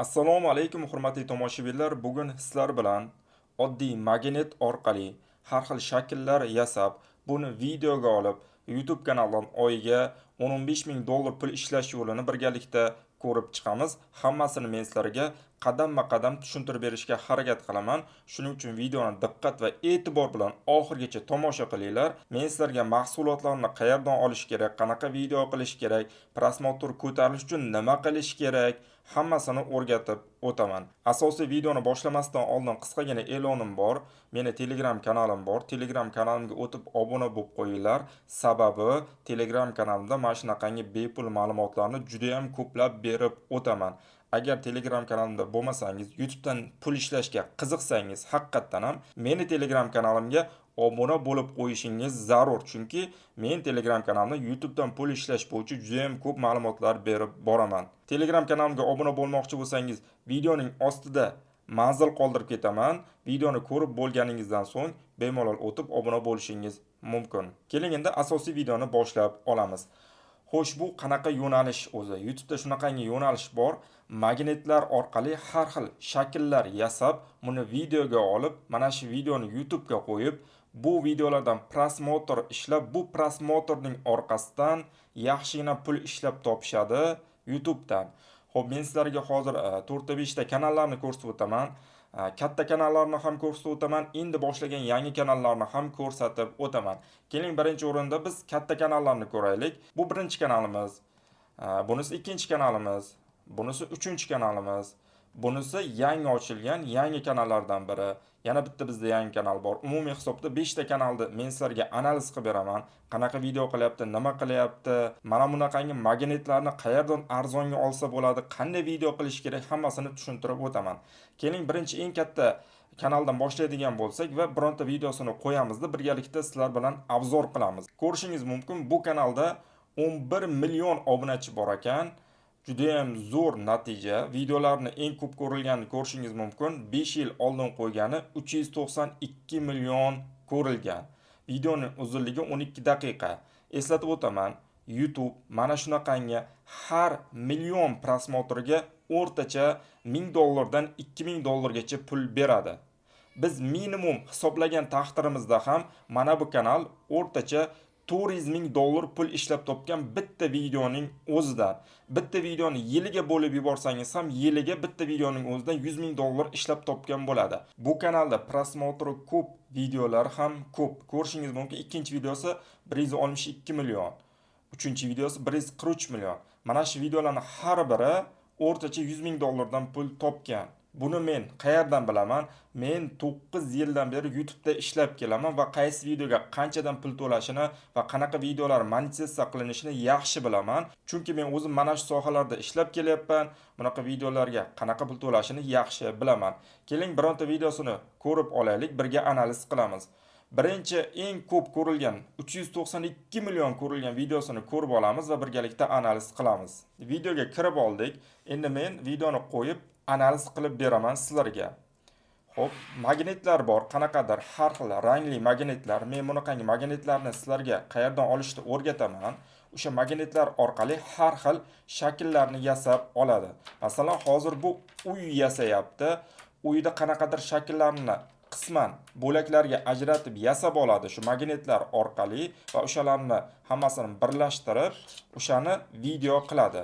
Assalomu alaykum hurmatli tomoshabinlar. Bugun sizlar bilan oddiy magnet orqali har xil shakllar yasab, buni videoga olib, YouTube kanalidan oyiga 10-15 ming dollar pul ishlash yo'lini birgalikda ko'rib chiqamiz. Hammasini men sizlarga qadamma-qadam tushuntirib berishga harakat qilaman. Shuning uchun videoni diqqat va e'tibor bilan oxirigacha tomosha qilinglar. Men sizlarga mahsulotlarni qayerdan olish kerak, qanaqa video qilish kerak, prosmotr ko'tarish uchun nima qilish kerak, hammasini o'rgatib o'taman. Asosiy videoni boshlamasdan oldin qisqagina e'lonim bor. Meni Telegram kanalim bor. Telegram kanalimga o'tib obuna bo'lib qo'yinglar. Sababi Telegram kanalimda mana shunaqangi bepul ma'lumotlarni juda ham ko'plab berib o'taman. Agar Telegram kanalimda bo'lmasangiz, YouTubedan pul ishlashga qiziqsangiz, haqiqatdan ham meni Telegram kanalimga obuna bo'lib qo'yishingiz zarur. Chunki men Telegram kanalimda YouTubedan pul ishlash bo'yicha juda ham ko'p ma'lumotlar berib boraman. Telegram kanalimga obuna bo'lmoqchi bo'lsangiz, videoning ostida manzil qoldirib ketaman. Videoni ko'rib bo'lganingizdan so'ng bemalol o'tib obuna bo'lishingiz mumkin. Keling endi asosiy videoni boshlab olamiz. Xo'sh, bu qanaqa yo'nalish o'zi? YouTube'da shunaqangi yo'nalish bor. Magnetlar orqali har xil shakllar yasab, buni videoga olib, mana shu videoni YouTube'ga qo'yib, bu videolardan prosmotr ishlab, bu prosmotrning orqasidan yaxshigina pul ishlab topishadi YouTube'dan. Xo'p, men sizlarga hozir 4-5 ta kanallarni ko'rsatib o'taman. Katta kanallarni ham ko'rsatib o'taman. Endi boshlagan yangi kanallarni ham ko'rsatib o'taman. Keling, birinchi o'rinda biz katta kanallarni ko'raylik. Bu birinchi kanalimiz. Bunisi ikkinchi kanalimiz. Bunisi uchinchi kanalimiz. Bunisi yangi ochilgan yangi kanallardan biri. Yana bitta bizda yangi kanal bor. Umumiy hisobda 5 ta kanalni men sizlarga analiz qilib beraman. Qanaqa video qilyapti, nima qilyapti, mana bunaqangi magnetlarni qayerdan arzonga olsa bo'ladi, qanday video qilish kerak, hammasini tushuntirib o'taman. Keling, birinchi eng katta kanaldan boshlaydigan bo'lsak va bironta videosini qo'yamizda birgalikda sizlar bilan obzor qilamiz. Ko'rishingiz mumkin, bu kanalda 11 million obunachi bor ekan. Juda ham zo'r natija. Videolarni eng ko'p ko'rilganini ko'rishingiz mumkin. 5 yil oldin qo'ygani 392 million ko'rilgan. Videoning uzunligi 12 daqiqa. Eslatib o'taman, YouTube mana shunaqangi har million prosmotriga o'rtacha 1000 dollardan 2000 dollargacha pul beradi. Biz minimum hisoblagan taqdirimizda ham mana bu kanal o'rtacha 400 ming dollar pul ishlab topgan bitta videoning o'zidan. Bitta videoni yiliga bo'lib yuborsangiz ham yiliga bitta videoning o'zidan 100 ming dollar ishlab topgan bo'ladi. Bu kanalda prosmotri ko'p, videolar ham ko'p. Ko'rishingiz mumkin, ikkinchi videosi 162 million, uchinchi videosi 143 million. Mana shu videolarning har biri o'rtacha 100 ming dollardan pul topgan. Buni men qayerdan bilaman? Men 9 yildan beri YouTube'da ishlab kelaman va qaysi videoga qanchadan pul to'lashini va qanaqa videolar monetizatsiya qilinishini yaxshi bilaman. Chunki men o'zim mana shu sohalarda ishlab kelyapman. Bunaqa videolarga qanaqa pul to'lashini yaxshi bilaman. Keling, bironta videosini ko'rib olaylik, birga analiz qilamiz. Birinchi eng ko'p ko'rilgan 392 million ko'rilgan videosini ko'rib olamiz va birgalikda analiz qilamiz. Videoga kirib oldik. Endi men videoni qo'yib analiz qilib beraman sizlarga. Xo'p, magnetlar bor, qanaqadir har xil rangli magnetlar. Men bunaqangi magnetlarni sizlarga qayerdan olishni o'rgataman. O'sha magnetlar orqali har xil shakllarni yasab oladi. Masalan, hozir bu uy yasayapti. Uyda qanaqadir shakllarni qisman bo'laklarga ajratib yasab oladi shu magnetlar orqali va o'shalarni hammasini birlashtirib, o'shani video qiladi.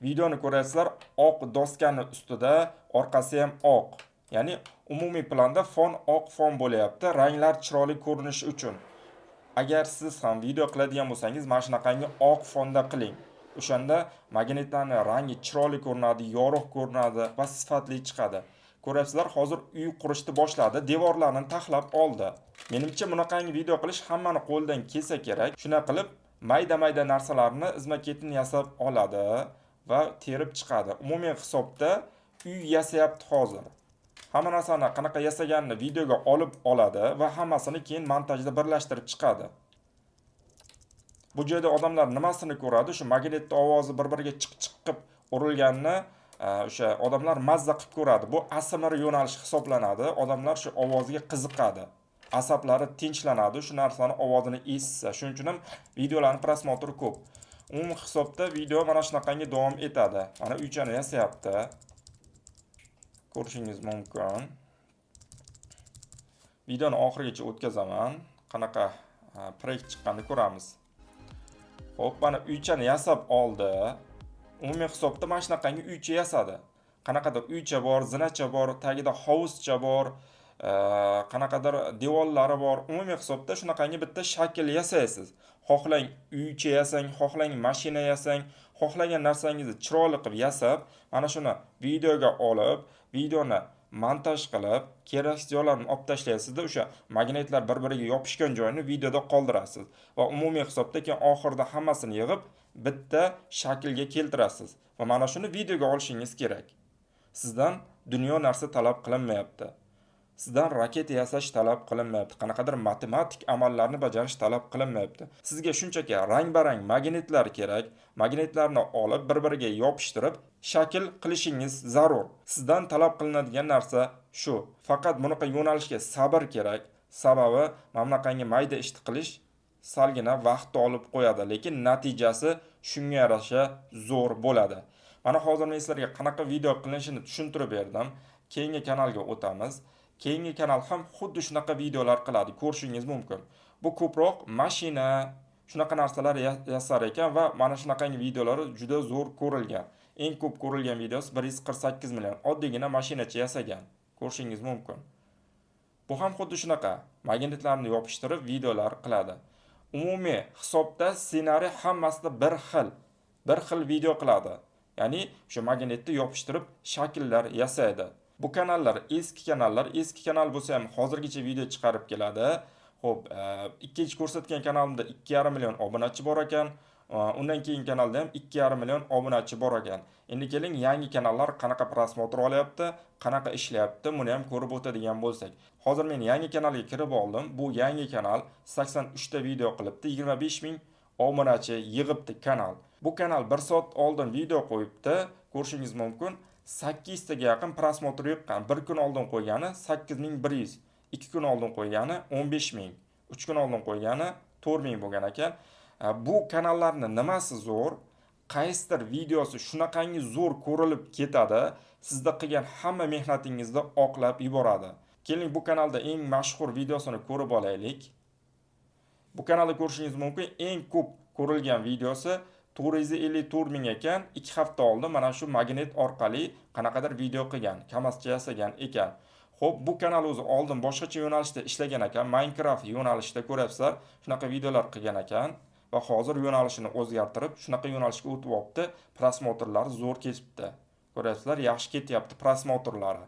Videoni ko'rasizlar, oq doskani ustida, orqasi ham oq. Ya'ni umumiy planda fon oq fon bo'layapti, ranglar chiroyli ko'rinishi uchun. Agar siz ham video qiladigan bo'lsangiz, mana shunaqangi oq fonda qiling. O'shanda magnetlarning rangi chiroyli ko'rinadi, yorug' ko'rinadi va sifatli chiqadi. Ko'rasizlar, hozir uy qurishni boshladi, devorlarni taxlab oldi. Menimcha bunaqangi video qilish hammani qo'ldan kelsa kerak. Shuna qilib, mayda-mayda narsalarni izma-ketin yasab oladi va terib chiqadi. Umumiy hisobda uy yasayapti hozir. Hamma narsani qanaqa yasaganini videoga olib oladi va hammasini keyin montajda birlashtirib chiqadi. Bu joyda odamlar nimasini ko'radi? Shu magnetning ovozi bir-biriga chiq-chiq qilib urilganini o'sha odamlar mazza qilib ko'radi. Bu ASMR yo'nalishi hisoblanadi. Odamlar shu ovoziga qiziqadi. Asablari tinchlanadi, shu narsani ovozini eshitsa. Shuning uchun ham videolarning prosmotri ko'p. Umumiy hisobda video mana shunaqangi davom etadi. Mana uychani yasayapti. ko'rishingiz mumkin. Videoni oxirigacha o'tkazaman. Qanaqa proyekt chiqqanini ko'ramiz. Xo'p, mana uychani yasab oldi. Umumiy hisobda mana shunaqangi uycha yasadi. Qanaqadir uycha bor, zinacha bor, tagida hovuzcha bor, qanaqadir devorlari bor. Umumiy hisobda shunaqangi bitta shakl yasaysiz. Xohlang uycha yasang, xohlang mashina yasang, xohlagan narsangizni chiroyli qilib yasab, mana shuni videoga olib, videoni montaj qilib, kerak joylarni olib tashlaysizda, o'sha magnitlar bir-biriga yopishgan joyini videoda qoldirasiz va umumiy hisobda keyin oxirida hammasini yig'ib bitta shaklga keltirasiz va mana shuni videoga olishingiz kerak. Sizdan dunyo narsa talab qilinmayapti. Sizdan raketa yasash talab qilinmayapti. Qanaqadir matematik amallarni bajarish talab qilinmayapti. Sizga shunchaki rang-barang magnitlar kerak. Magnitlarni olib bir-biriga yopishtirib shakl qilishingiz zarur. Sizdan talab qilinadigan narsa shu. Faqat bunaqa yo'nalishga sabr kerak. Sababi mana bunaqangi mayda ishni qilish salgina vaqt olib qo'yadi, lekin natijasi shunga yarasha zo'r bo'ladi. Mana hozir men sizlarga qanaqa video qilinishini tushuntirib berdim. Keyingi kanalga o'tamiz. Keyingi kanal ham xuddi shunaqa videolar qiladi, ko'rishingiz mumkin. Bu ko'proq mashina, shunaqa narsalar yasar ekan va mana shunaqangi videolari juda zo'r ko'rilgan. Eng ko'p ko'rilgan videosi 148 million. Oddiygina mashinacha yasagan. Ko'rishingiz mumkin. Bu ham xuddi shunaqa magnitlarni yopishtirib videolar qiladi. Umumiy hisobda ssenariy hammasida bir xil video qiladi. Ya'ni o'sha magnitni yopishtirib shakllar yasaydi. Bu kanallar eski kanal bo'lsa ham hozirgacha video chiqarib keladi. Xo'p, ikkinchi ko'rsatgan kanalimda 2,5 million obunachi bor ekan. Undan keyin kanalda ham 2,5 million obunachi bor ekan. Endi keling, yangi kanallar qanaqa prosmotr olyapti, qanaqa ishlayapti, buni ham ko'rib o'tadigan bo'lsak. Hozir men yangi kanalga kirib oldim. Bu yangi kanal 83 ta video qilibdi, 25 ming obunachi yig'ibdi kanal. Bu kanal 1 soat oldin video qo'yibdi, ko'rishingiz mumkin. 800 taga yaqin prosmotr yiqqan. 1 kun oldin qo'ygani 8100, 2 kun oldin qo'ygani 15000, 3 kun oldin qo'ygani 4000 bo'lgan ekan. Bu kanallarni nimasi zo'r? Qaysidir videosi shunaqangi zo'r ko'rilib ketadi, sizda qilgan hamma mehnatingizni oqlab yuboradi. Keling, bu kanalda eng mashhur videosini ko'rib olaylik. Bu kanalda ko'rishingiz mumkin, eng ko'p ko'rilgan videosi 454 ming ekan. 2 hafta oldin mana shu magnit orqali qanaqadir video qilgan, kamascha yasagan ekan. Xo'p, bu kanal o'zi oldin boshqacha yo'nalishda ishlagan ekan, Minecraft yo'nalishida ko'ryapsizlar, shunaqa videolar qilgan ekan va hozir yo'nalishini o'zgartirib, shunaqa yo'nalishga o'tib olibdi. Prosmotrlari zo'r ketibdi. Ko'ryapsizlar, yaxshi ketyapti prosmotrlari.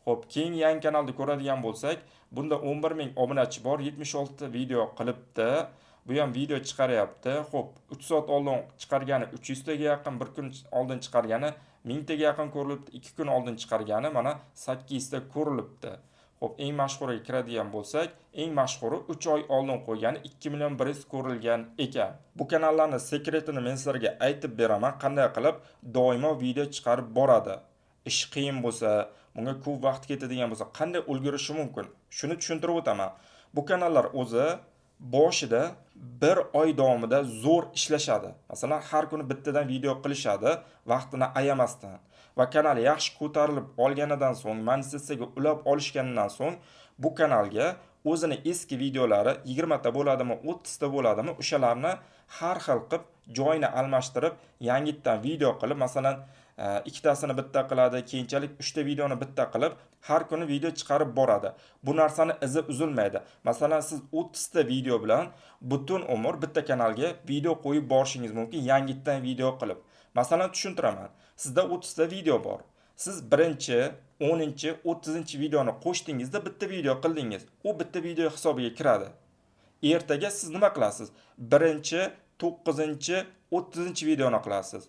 Xo'p, keyin yangi kanalda ko'radigan bo'lsak, bunda 11 ming obunachi bor, 76 ta video qilibdi. Bu ham video chiqaryapti. Xo'p, 3 soat oldin chiqargani 300 taga yaqin, 1 kun oldin chiqargani 1000 taga yaqin ko'rilibdi, 2 kun oldin chiqargani mana 800 ta ko'rilibdi. Xo'p, eng mashhuriga kiradigan bo'lsak, eng mashhuri 3 oy oldin qo'ygani 2 million 100 ko'rilgan ekan. Bu kanallarni sekretini men sizlarga aytib beraman, qanday qilib doimo video chiqarib boradi. Ish qiyin bo'lsa, bunga ko'p vaqt ketadigan bo'lsa, qanday ulgurishi mumkin? Shuni tushuntirib o'taman. Bu kanallar o'zi boshida 1 oy davomida zo'r ishlashadi. Masalan, har kuni bittadan video qilishadi, vaqtini ayamasdan. Va kanal yaxshi ko'tarilib olganidan so'ng, monetizatsiyaga ulab olishganidan so'ng, bu kanalga o'zini eski videolari 20 ta bo'ladimi, 30 ta bo'ladimi, o'shalarni har xil qilib joyini almashtirib, yangitdan video qilib, masalan, ikkitasini bitta qiladi, keyinchalik 3 ta videoni bitta qilib, har kuni video chiqarib boradi. Bu narsani izi uzilmaydi. Masalan, siz 30 ta video bilan butun umr bitta kanalga video qo'yib borishingiz mumkin, yangitdan video qilib. Masalan, tushuntiraman. Sizda 30 ta video bor. Siz 1-chi, 10-chi, 30-chi videoni qo'shdingizda bitta video qildingiz. U bitta video hisobiga kiradi. Ertaga siz nima qilasiz? 1-chi, 9-chi, 30-chi videoni qilasiz.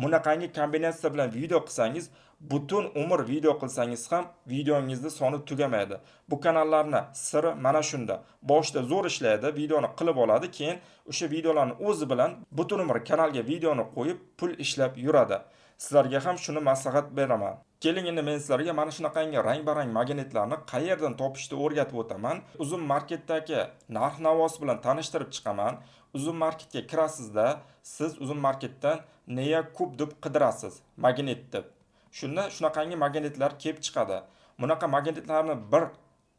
Bunaqangi kombinatsiya bilan video qilsangiz, butun umr video qilsangiz ham videongizni soni tugamaydi. Bu kanallarni siri mana shunda. Boshda zo'r ishlaydi, videoni qilib oladi, keyin o'sha videolarni o'zi bilan butun umr kanalga videoni qo'yib pul ishlab yuradi. Sizlarga ham shuni maslahat beraman. Keling, endi men sizlarga mana shunaqangi rang-barang magnitlarni qayerdan topishni o'rgatib o'taman. Uzun marketdagi narx-navosi bilan tanishtirib chiqaman. Uzun marketga kirasizda, siz uzun marketdan neya kub deb qidirasiz, magnit deb. Shunda shunaqangi magnitlar kelib chiqadi. Bunaqa magnitlarni bir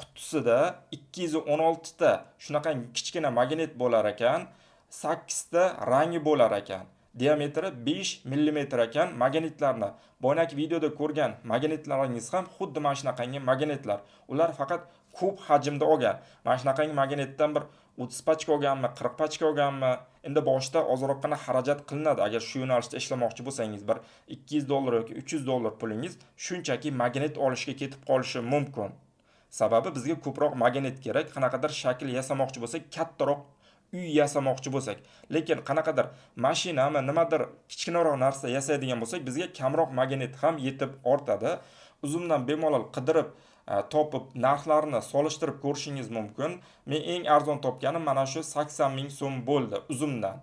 qutisida 216 ta shunaqangi kichkina magnit bo'lar ekan, 8 ta rangi bo'lar ekan. Diametri 5 mm ekan magnitlarni. Boyagi videoda ko'rgan magnitlaringiz ham xuddi mana shunaqangi magnitlar. Ular faqat ko'p hajmda olgan. Mana shunaqangi magnitdan bir 30 pachka olganmi, 40 pachka olganmi? Endi boshida ozroqgina xarajat qilinadi. Agar shu yo'nalishda ishlamoqchi bo'lsangiz, bir $200 yoki $300 pulingiz shunchaki magnit olishga ketib qolishi mumkin. Sababi bizga ko'proq magnit kerak. Qanaqadir shakl yasamoqchi bo'lsak, kattaroq uy yasamoqchi bo'lsak, lekin qanaqadir mashinami, nimadir kichkinaroq narsa yasaydigan bo'lsak, bizga kamroq magnit ham yetib ortadi. Uzumdan bemalol qidirib topib narxlarini solishtirib ko'rishingiz mumkin. Men eng arzon topganim mana shu 80 ming so'm bo'ldi uzumdan.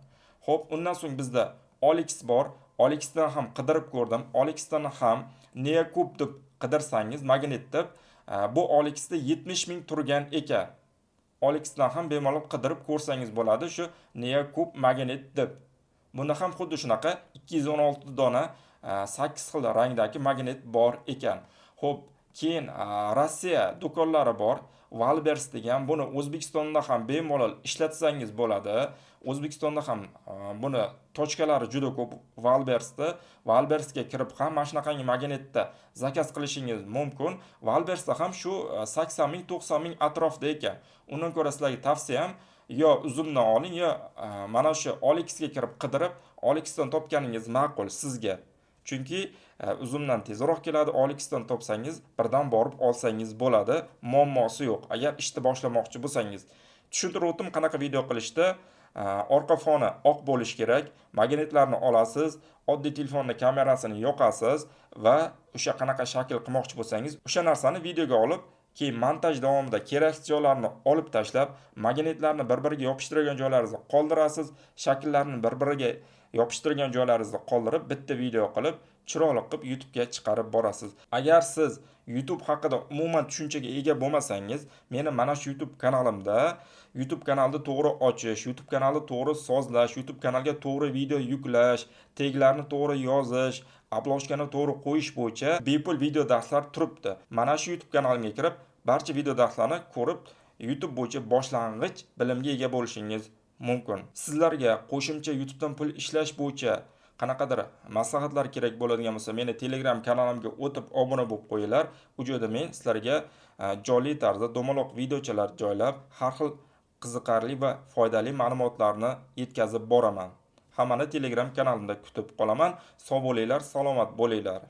Xo'p, undan so'ng bizda Olix bor. Olixdan ham qidirib ko'rdim. Olixdan ham Neokup deb qidirsangiz magnit deb bu Olixda 70 ming turgan ekan. Olixdan ham bemalol qidirib ko'rsangiz bo'ladi shu Neokup magnit deb. Bunda ham xuddi shunaqa 216 dona 8 xil rangdagi magnit bor ekan. Xo'p, keyin Rossiya do'konlari bor. Valbers degan, buni O'zbekistonda ham bemalol ishlatsangiz bo'ladi. O'zbekistonda ham buni tochkalari juda ko'p Valbersda. Valbersga kirib ham mana shunaqangi magnitda zakaz qilishingiz mumkin. Valbersda ham shu 80 ming 90 ming atrofida ekan. Undan ko'ra sizlarga tavsiyam yo uzumdan oling yo mana shu Olixga kirib qidirib, Olixdan topganingiz ma'qul sizga. Chunki uzumdan tezroq keladi, Olixdan topsangiz birdan borib olsangiz bo'ladi, muammosi yo'q. Agar ishni boshlamoqchi bo'lsangiz. Tushuntirib o'tdim qanaqa video qilishda. Orqa foni oq bo'lishi kerak. Magnitlarni olasiz, oddiy telefonning kamerasini yoqasiz va o'sha qanaqa shakl qilmoqchi bo'lsangiz, o'sha narsani videoga olib, keyin montaj davomida keraksiz joylarni olib tashlab, magnitlarni bir-biriga yopishtirgan joylaringizni qoldirasiz, shakllarni bir-biriga yopishtirgan joylaringizni qoldirib, bitta video qilib, chiroyli qilib YouTube'ga chiqarib borasiz. Agar siz YouTube haqida umuman tushunchaga ega bo'lmasangiz, meni mana shu YouTube kanalimda YouTube kanalni to'g'ri ochish, YouTube kanalni to'g'ri sozlash, YouTube kanalga to'g'ri video yuklash, teglarni to'g'ri yozish, obloshkani to'g'ri qo'yish bo'yicha bepul video darslar turibdi. Mana shu YouTube kanalimga kirib, barcha video darslarni ko'rib, YouTube bo'yicha boshlang'ich bilimga ega bo'lishingiz mumkin. Sizlarga qo'shimcha YouTubedan pul ishlash bo'yicha qanaqadir maslahatlar kerak bo'ladigan bo'lsa, meni Telegram kanalimga o'tib obuna bo'lib qo'yinglar. U yerda men sizlarga jonli tarzda domaloq videochalar joylab, har xil qiziqarli va foydali ma'lumotlarni yetkazib boraman. Hammani Telegram kanalimda kutib qolaman. Sog' bo'linglar, salomat bo'linglar.